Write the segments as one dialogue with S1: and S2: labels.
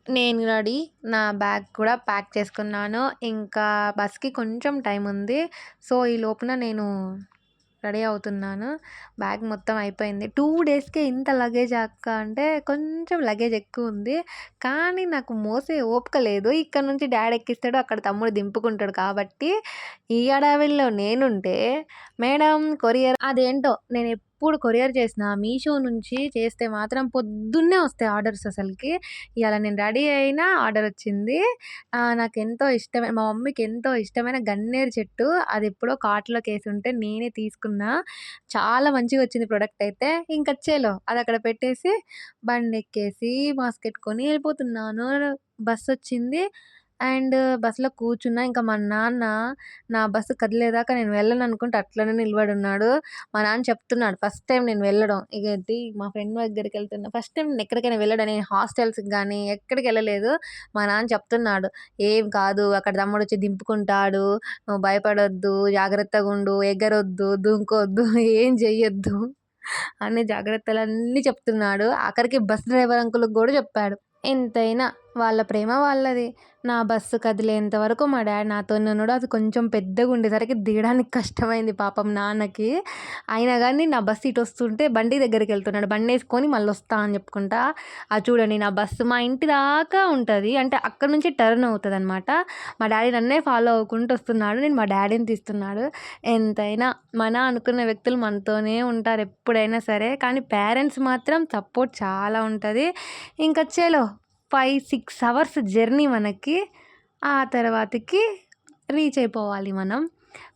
S1: నేను రెడీ. నా బ్యాగ్ కూడా ప్యాక్ చేసుకున్నాను. ఇంకా బస్‌కి కొంచెం టైం ఉంది. సో, ఈ లోపున నేను రెడీ అవుతున్నాను. బ్యాగ్ మొత్తం అయిపోయింది. 2 డేస్‌కే ఇంత లగేజా అక్క అంటే, కొంచెం లగేజ్ ఎక్కువుంది. కానీ నాకు మోసే ఓపిక లేదు. ఇక్కడ నుంచి డ్యాడీ ఎక్కిస్తాడు. అక్కడ తమ్ముడు దింపుకుంటాడు కాబట్టి, ఈ హడావిడిలో నేనుంటే, మేడం కొరియర్ అదేంటో నేనెప్పుడు కొరియర్ చేసినా మీషో నుంచి చేస్తే మాత్రం పొద్దున్నే వస్తాయి ఆర్డర్స్ అసలకి. ఇయాల నేను రెడీ అయినా ఆర్డరొచ్చింది. నాకెంతో ఇష్టమైన మా మమ్మీకి ఎంతో ఇష్టమైన గన్నేరు చెట్టు అదెప్పుడో కార్ట్‌లోకేసుంటే నేనే తీసుకున్నా. చాలా మంచిగొచ్చింది ప్రొడక్టయితే. ఇంక చలో అదక్కడ పెట్టేసి బండెక్కేసి మాస్కెట్టుకొని ఎళ్ళిపోతున్నాను. బస్సొచ్చింది. అండ్ బస్‌లో కూర్చున్నా. ఇంక మా నాన్న నా బస్సు కదిలేదాకా నేను వెళ్ళననుకుంటే అట్లనే నిలబడున్నాడు. మా నాన్న చెప్తున్నాడు ఫస్ట్ టైమ్ నేను వెళ్ళడం. ఇగేంటి మా ఫ్రెండ్ దగ్గరికెళ్తున్నా. ఫస్ట్ టైమ్ నేనెక్కడికైనా వెళ్ళడం. నేను హాస్టల్స్‌కి గానీ ఎక్కడికెళ్ళలేదు. మా నాన్న చెప్తున్నాడు. "ఏం కాదు అక్కడ తమ్ముడొచ్చి దింపుకుంటాడు. నువ్వు భయపడొద్దు. జాగ్రత్తగుండు. ఎగరొద్దు, దుంకొద్దు, ఏం చెయ్యొద్దు" అన్ని జాగ్రత్తలన్నీ చెప్తున్నాడు. ఆఖరికి బస్ డ్రైవర్ అంకుల్‌కి గూడా చెప్పాడు. ఎంతైనా వాళ్ళ ప్రేమ వాళ్ళది. నా బస్సు కదిలేంత వరకు మా డ్యాడీ నాతోనే ఉన్నాడు. అది కొంచెం పెద్దగుండేసరికి దిగడానికి కష్టమైంది పాపం నాన్నకి. అయినా గానీ నా బస్సు ఇటొస్తుంటే బండి దగ్గరికెళ్తున్నాడు. బండేసుకొని మళ్ళొస్తా అని చెప్పుకుంటా. చూడండి నా బస్సు మా ఇంటి దాకా ఉంటది. అంటే అక్కడి నుంచి టర్న్ అవుతదనమాట. మా డ్యాడీ నన్నే ఫాలో అవ్వుకుంటూ వస్తున్నాడు. నేను మా డ్యాడీని తీస్తున్నాడు. ఎంతైనా మన అనుకున్న వ్యక్తులు మనతోనే ఉంటారు ఎప్పుడైనా సరే. కానీ పేరెంట్స్ మాత్రం సపోర్ట్ చాలా ఉంటది. ఇంక చలో 5, 6 అవర్స్ జర్నీ మనకి. ఆ తర్వాతకి రీచ్ అయిపోవాలి మనం.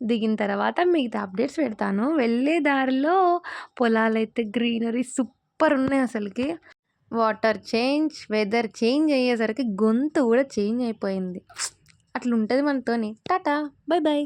S1: దిగిన తర్వాత మిగతా అప్డేట్స్ పెడతాను. వెళ్ళే దారిలో పొలాలైతే గ్రీనరీ సూపరున్నాయి అసలకి. వాటర్ చేంజ్, వెదర్ చేంజ్ అయ్యేసరికి గొంతు గూడా చేంజ్ అయిపోయింది. అట్లుంటది మనతోని. టాటా. Bye by.